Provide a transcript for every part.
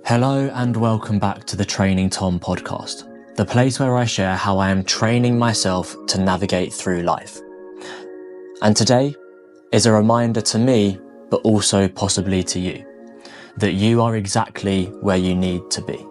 Hello and welcome back to the Training Tom podcast, the place where I share how I am training myself to navigate through life. And today is a reminder to me, but also possibly to you, that you are exactly where you need to be.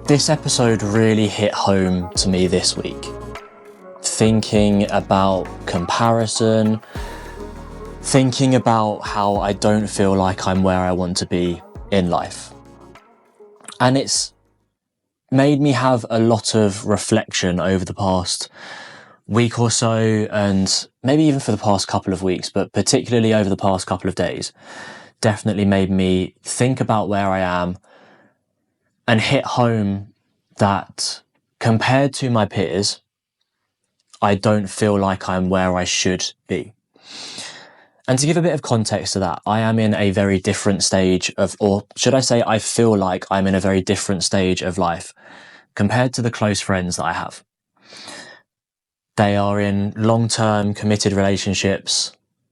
This episode really hit home to me this week. Thinking about comparison, thinking about how I don't feel like I'm where I want to be in life. And it's made me have a lot of reflection over the past week or so, and maybe even for the past couple of weeks, but particularly over the past couple of days, definitely made me think about where I am and hit home that compared to my peers, I don't feel like I'm where I should be. And to give a bit of context to that, I am in a very different stage of, or should I say, I feel like I'm in a very different stage of life compared to the close friends that I have. They are in long-term committed relationships,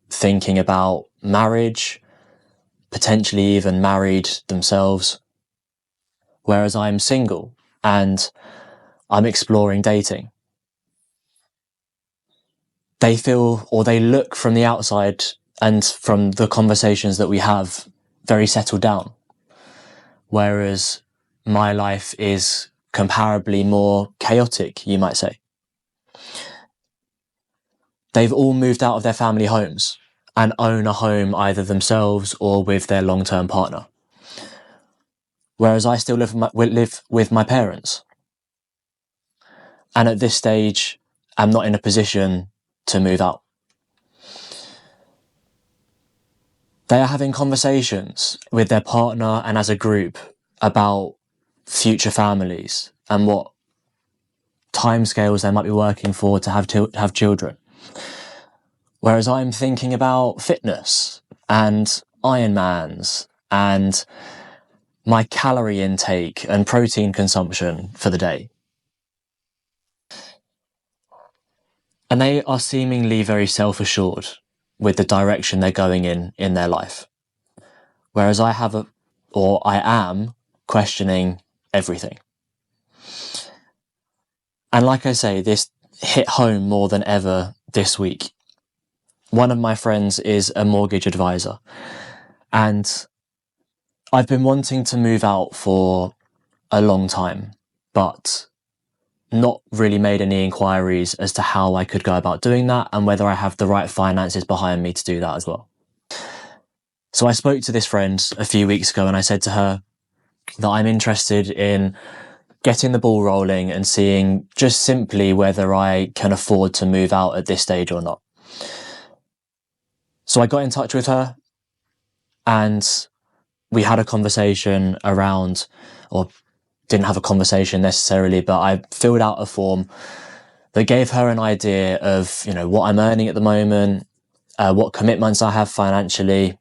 thinking about marriage, potentially even married themselves, whereas I'm single and I'm exploring dating. They feel, or they look from the outside and from the conversations that we have, very settled down. Whereas my life is comparably more chaotic, you might say. They've all moved out of their family homes and own a home either themselves or with their long-term partner. Whereas I still live with my parents. And at this stage, I'm not in a position to move out. They are having conversations with their partner and as a group about future families and what timescales they might be working for to have children. Whereas I'm thinking about fitness and Ironmans and my calorie intake and protein consumption for the day. And they are seemingly very self-assured with the direction they're going in their life. Whereas I am questioning everything. And like I say, this hit home more than ever this week. One of my friends is a mortgage advisor, and I've been wanting to move out for a long time, but not really made any inquiries as to how I could go about doing that and whether I have the right finances behind me to do that as well. So I spoke to this friend a few weeks ago and I said to her that I'm interested in getting the ball rolling and seeing just simply whether I can afford to move out at this stage or not. So I got in touch with her and we had a conversation around, or didn't have a conversation necessarily, but I filled out a form that gave her an idea of, what I'm earning at the moment, what commitments I have financially,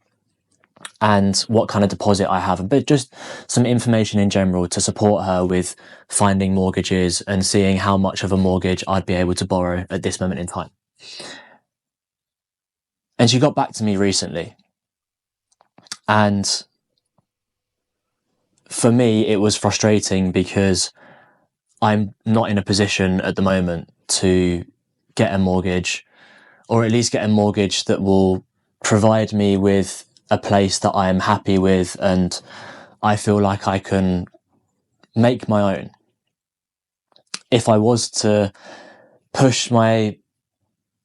and what kind of deposit I have, but just some information in general to support her with finding mortgages and seeing how much of a mortgage I'd be able to borrow at this moment in time. And she got back to me recently. And for me, it was frustrating because I'm not in a position at the moment to get a mortgage, or at least get a mortgage that will provide me with a place that I am happy with and I feel like I can make my own. If I was to push my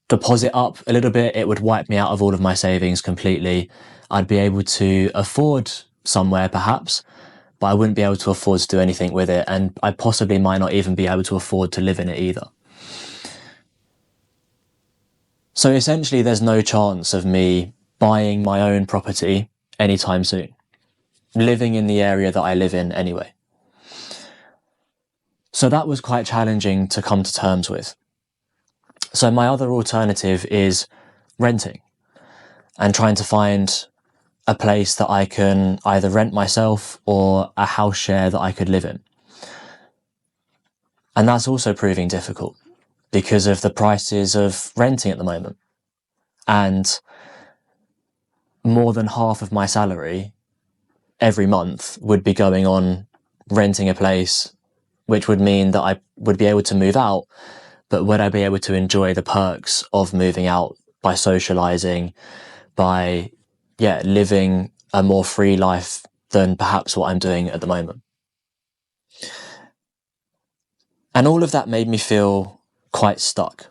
deposit up a little bit, it would wipe me out of all of my savings completely. I'd be able to afford somewhere perhaps, but I wouldn't be able to afford to do anything with it, and I possibly might not even be able to afford to live in it either. So essentially there's no chance of me buying my own property anytime soon, living in the area that I live in anyway. So that was quite challenging to come to terms with. So my other alternative is renting and trying to find a place that I can either rent myself or a house share that I could live in. And that's also proving difficult because of the prices of renting at the moment. And more than half of my salary every month would be going on renting a place, which would mean that I would be able to move out, but would I be able to enjoy the perks of moving out by socializing, by, living a more free life than perhaps what I'm doing at the moment? And all of that made me feel quite stuck.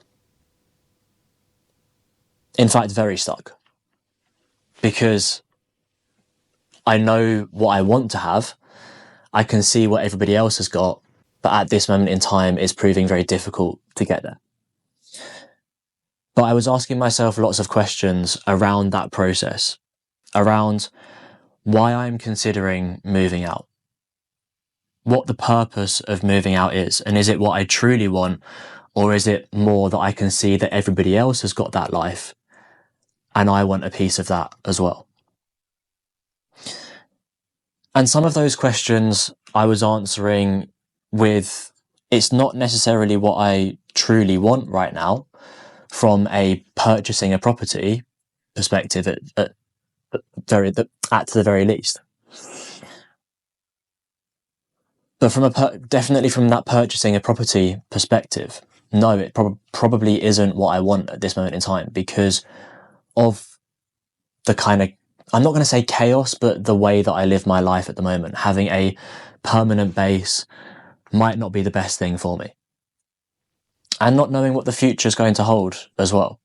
In fact, very stuck. Because I know what I want to have, I can see what everybody else has got, but at this moment in time it's proving very difficult to get there. But I was asking myself lots of questions around that process, around why I'm considering moving out, what the purpose of moving out is, and is it what I truly want, or is it more that I can see that everybody else has got that life and I want a piece of that as well? And some of those questions I was answering with, it's not necessarily what I truly want right now from a purchasing a property perspective at the very least. But from definitely from that purchasing a property perspective, no, it probably isn't what I want at this moment in time because of the kind of, I'm not going to say chaos, but the way that I live my life at the moment. Having a permanent base might not be the best thing for me. And not knowing what the future is going to hold as well.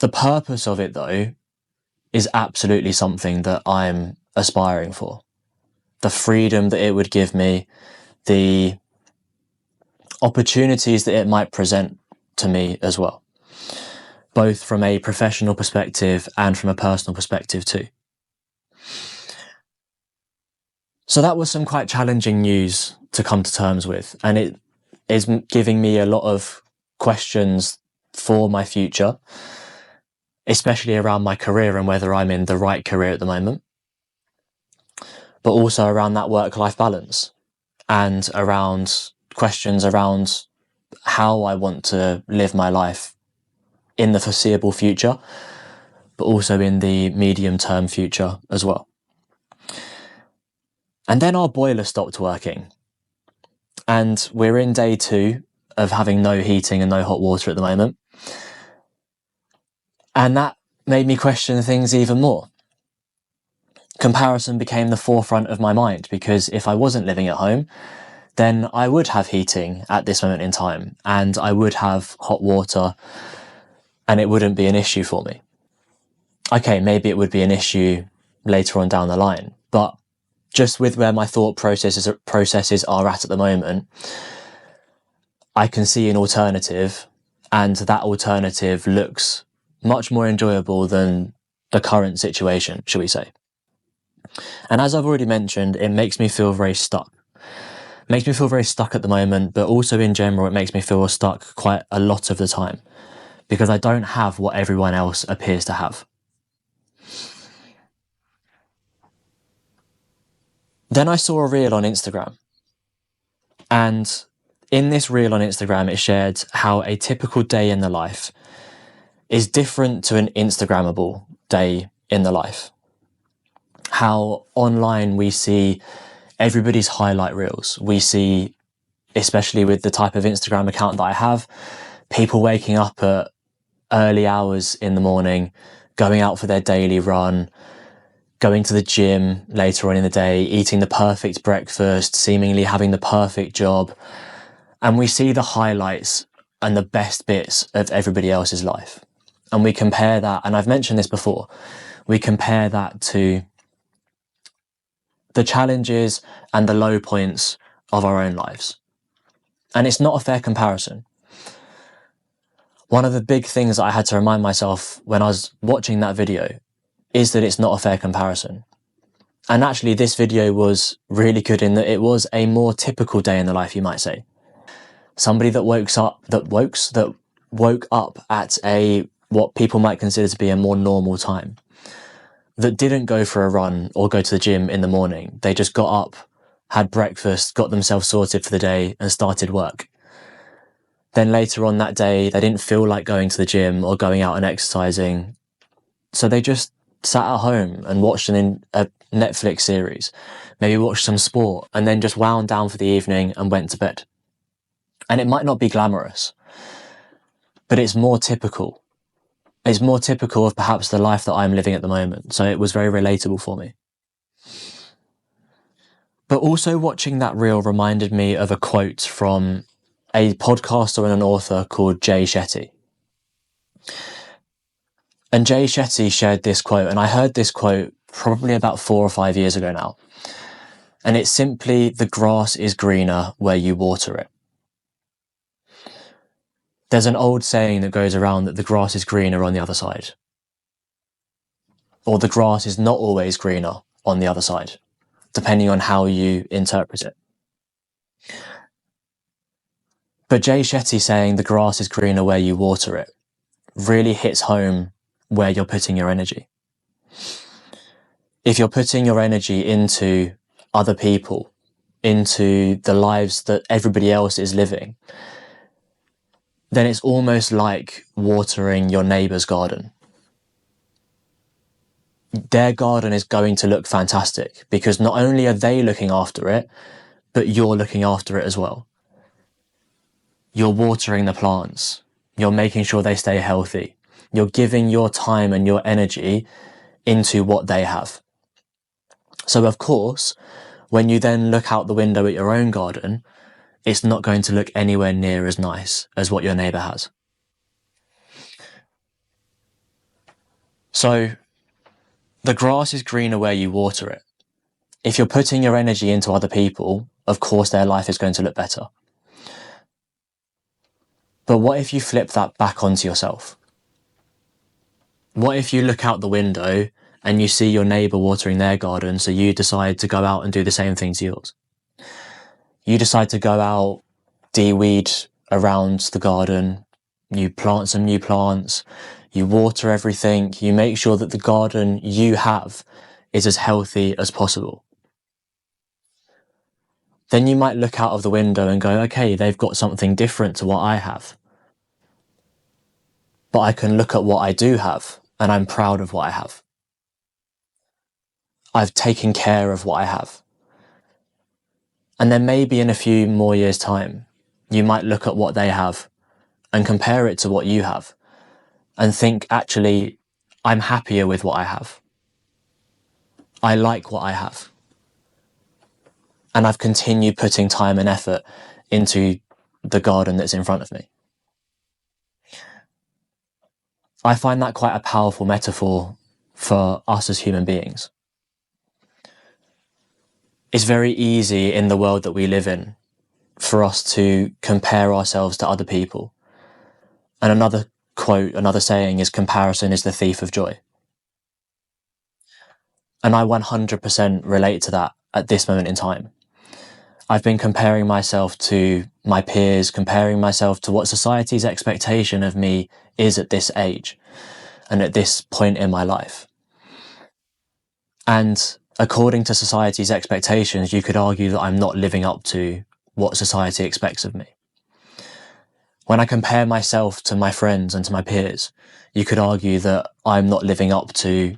The purpose of it, though, is absolutely something that I'm aspiring for. The freedom that it would give me, the opportunities that it might present to me as well, both from a professional perspective and from a personal perspective too. So that was some quite challenging news to come to terms with, and it is giving me a lot of questions for my future, especially around my career and whether I'm in the right career at the moment, but also around that work-life balance and around questions around how I want to live my life in the foreseeable future, but also in the medium-term future as well. And then our boiler stopped working. And we're in day 2 of having no heating and no hot water at the moment. And that made me question things even more. Comparison became the forefront of my mind because if I wasn't living at home, then I would have heating at this moment in time and I would have hot water and it wouldn't be an issue for me. Okay, maybe it would be an issue later on down the line, but just with where my thought processes are at the moment, I can see an alternative, and that alternative looks much more enjoyable than the current situation, shall we say. And as I've already mentioned, it makes me feel very stuck. It makes me feel very stuck at the moment, but also in general, it makes me feel stuck quite a lot of the time because I don't have what everyone else appears to have. Then I saw a reel on Instagram, and in this reel on Instagram, it shared how a typical day in the life is different to an Instagrammable day in the life. How online we see everybody's highlight reels. We see, especially with the type of Instagram account that I have, people waking up at early hours in the morning, going out for their daily run, going to the gym later on in the day, eating the perfect breakfast, seemingly having the perfect job. And we see the highlights and the best bits of everybody else's life. And we compare that, and I've mentioned this before, we compare that to the challenges and the low points of our own lives. And it's not a fair comparison. One of the big things that I had to remind myself when I was watching that video is that it's not a fair comparison. And actually this video was really good in that it was a more typical day in the life, you might say. Somebody that woke up at what people might consider to be a more normal time, that didn't go for a run or go to the gym in the morning. They just got up, had breakfast, got themselves sorted for the day and started work. Then later on that day, they didn't feel like going to the gym or going out and exercising. So they just sat at home and watched a Netflix series, maybe watched some sport, and then just wound down for the evening and went to bed. And it might not be glamorous, but it's more typical. It's more typical of perhaps the life that I'm living at the moment. So it was very relatable for me. But also watching that reel reminded me of a quote from a podcaster and an author called Jay Shetty. And Jay Shetty shared this quote, and I heard this quote probably about 4 or 5 years ago now. And it's simply, the grass is greener where you water it. There's an old saying that goes around that the grass is greener on the other side. Or the grass is not always greener on the other side, depending on how you interpret it. But Jay Shetty saying the grass is greener where you water it really hits home where you're putting your energy. If you're putting your energy into other people, into the lives that everybody else is living, then it's almost like watering your neighbour's garden. Their garden is going to look fantastic because not only are they looking after it, but you're looking after it as well. You're watering the plants. You're making sure they stay healthy. You're giving your time and your energy into what they have. So of course, when you then look out the window at your own garden, it's not going to look anywhere near as nice as what your neighbour has. So the grass is greener where you water it. If you're putting your energy into other people, of course their life is going to look better. But what if you flip that back onto yourself? What if you look out the window and you see your neighbour watering their garden, so you decide to go out and do the same thing to yours? You decide to go out, de-weed around the garden, you plant some new plants, you water everything, you make sure that the garden you have is as healthy as possible. Then you might look out of the window and go, okay, they've got something different to what I have. But I can look at what I do have, and I'm proud of what I have. I've taken care of what I have. And then maybe in a few more years' time, you might look at what they have and compare it to what you have and think, actually, I'm happier with what I have. I like what I have. And I've continued putting time and effort into the garden that's in front of me. I find that quite a powerful metaphor for us as human beings. It's very easy in the world that we live in for us to compare ourselves to other people. And another quote, another saying is, comparison is the thief of joy. And I 100% relate to that at this moment in time. I've been comparing myself to my peers, comparing myself to what society's expectation of me is at this age and at this point in my life. And according to society's expectations, you could argue that I'm not living up to what society expects of me. When I compare myself to my friends and to my peers, you could argue that I'm not living up to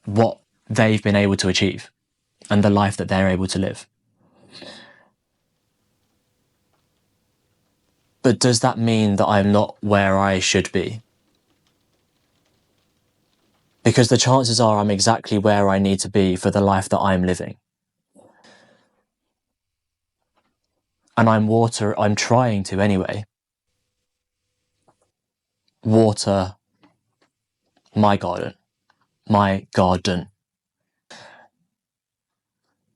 what they've been able to achieve and the life that they're able to live. But does that mean that I'm not where I should be? Because the chances are I'm exactly where I need to be for the life that I'm living. And I'm trying to anyway, water my garden.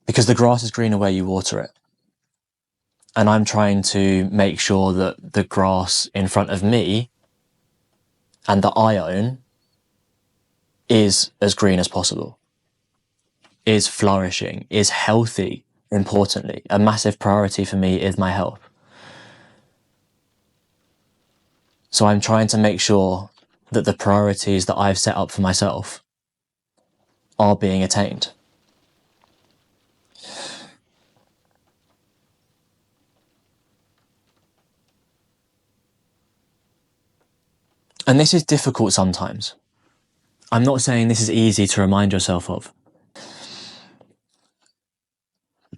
Because the grass is greener where you water it. And I'm trying to make sure that the grass in front of me and that I own is as green as possible, is flourishing, is healthy, importantly. A massive priority for me is my health. So I'm trying to make sure that the priorities that I've set up for myself are being attained. And this is difficult sometimes. I'm not saying this is easy to remind yourself of.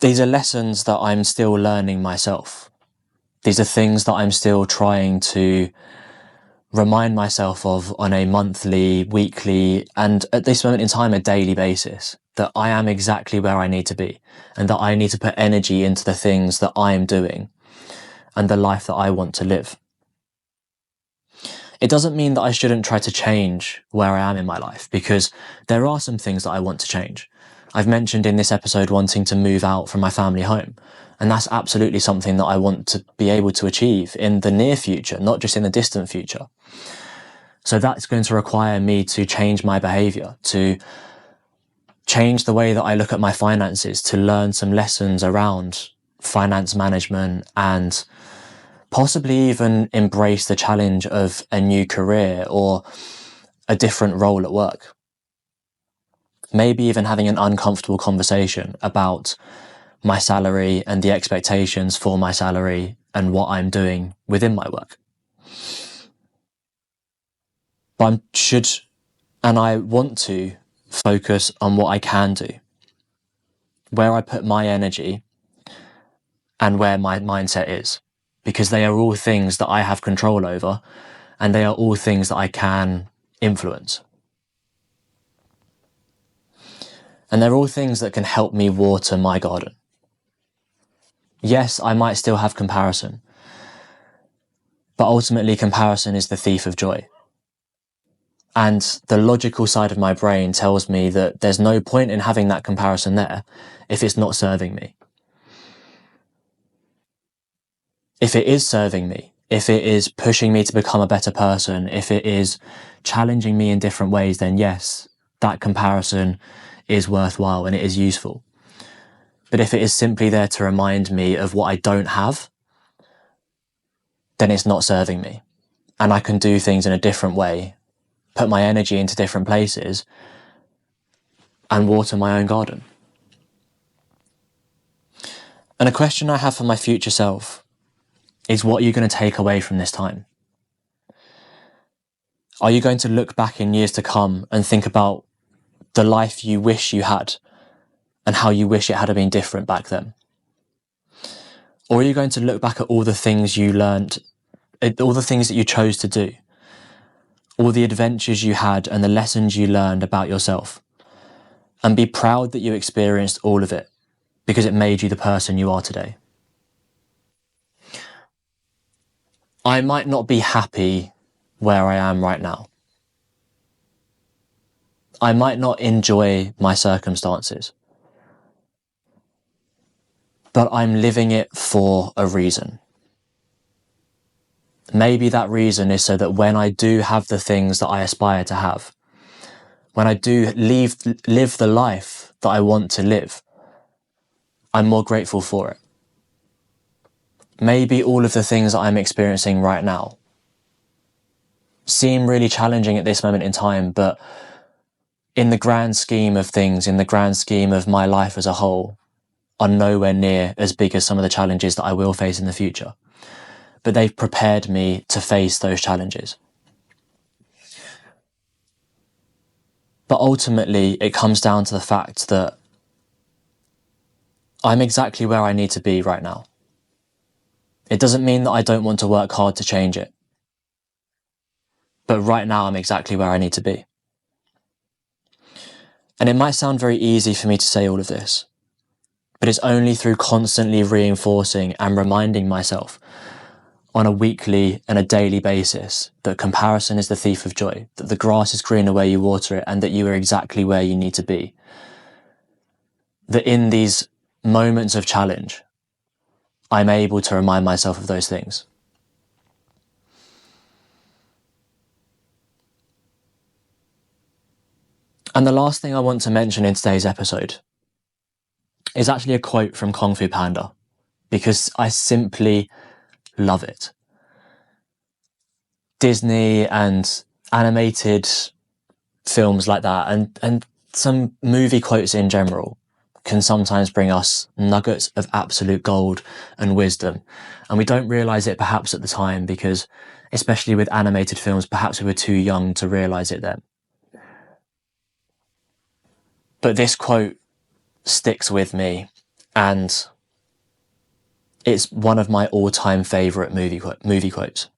These are lessons that I'm still learning myself. These are things that I'm still trying to remind myself of on a monthly, weekly, and at this moment in time, a daily basis, that I am exactly where I need to be and that I need to put energy into the things that I am doing and the life that I want to live. It doesn't mean that I shouldn't try to change where I am in my life, because there are some things that I want to change. I've mentioned in this episode wanting to move out from my family home, and that's absolutely something that I want to be able to achieve in the near future, not just in the distant future. So that's going to require me to change my behavior, to change the way that I look at my finances, to learn some lessons around finance management, and possibly even embrace the challenge of a new career or a different role at work. Maybe even having an uncomfortable conversation about my salary and the expectations for my salary and what I'm doing within my work. But I want to focus on what I can do, where I put my energy and where my mindset is, because they are all things that I have control over and they are all things that I can influence. And they're all things that can help me water my garden. Yes, I might still have comparison, but ultimately comparison is the thief of joy. And the logical side of my brain tells me that there's no point in having that comparison there if it's not serving me. If it is serving me, if it is pushing me to become a better person, if it is challenging me in different ways, then yes, that comparison is worthwhile and it is useful. But if it is simply there to remind me of what I don't have, then it's not serving me. And I can do things in a different way, put my energy into different places, and water my own garden. And a question I have for my future self is, what are you going to take away from this time? Are you going to look back in years to come and think about the life you wish you had and how you wish it had been different back then? Or are you going to look back at all the things you learned, all the things that you chose to do, all the adventures you had and the lessons you learned about yourself, and be proud that you experienced all of it because it made you the person you are today? I might not be happy where I am right now. I might not enjoy my circumstances, but I'm living it for a reason. Maybe that reason is so that when I do have the things that I aspire to have, when I do live the life that I want to live, I'm more grateful for it. Maybe all of the things that I'm experiencing right now seem really challenging at this moment in time, but in the grand scheme of things, in the grand scheme of my life as a whole, are nowhere near as big as some of the challenges that I will face in the future. But they've prepared me to face those challenges. But ultimately, it comes down to the fact that I'm exactly where I need to be right now. It doesn't mean that I don't want to work hard to change it. But right now, I'm exactly where I need to be. And it might sound very easy for me to say all of this, but it's only through constantly reinforcing and reminding myself on a weekly and a daily basis that comparison is the thief of joy, that the grass is greener where you water it, and that you are exactly where you need to be. That in these moments of challenge, I'm able to remind myself of those things. And the last thing I want to mention in today's episode is actually a quote from Kung Fu Panda, because I simply love it. Disney and animated films like that, and some movie quotes in general, can sometimes bring us nuggets of absolute gold and wisdom. And we don't realise it perhaps at the time, because especially with animated films. Perhaps we were too young to realise it then. But this quote sticks with me, and it's one of my all-time favourite movie quotes.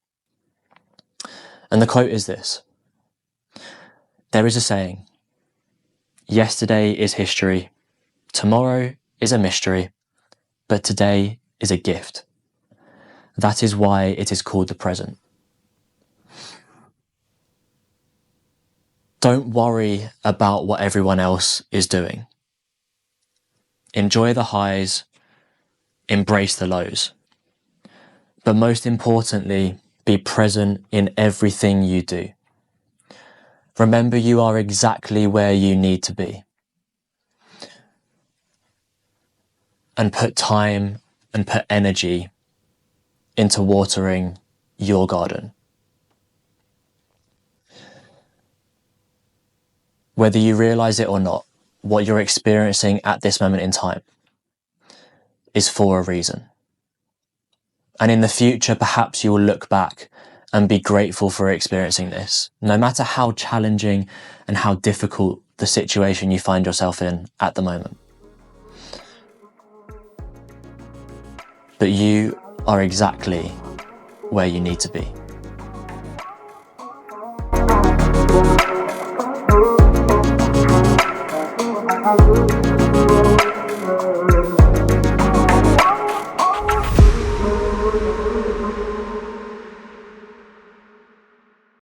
And the quote is this: "There is a saying, yesterday is history, tomorrow is a mystery, but today is a gift. That is why it is called the present." Don't worry about what everyone else is doing. Enjoy the highs, embrace the lows. But most importantly, be present in everything you do. Remember, you are exactly where you need to be. And put time and put energy into watering your garden. Whether you realise it or not, what you're experiencing at this moment in time is for a reason. And in the future, perhaps you will look back and be grateful for experiencing this, no matter how challenging and how difficult the situation you find yourself in at the moment. But you are exactly where you need to be.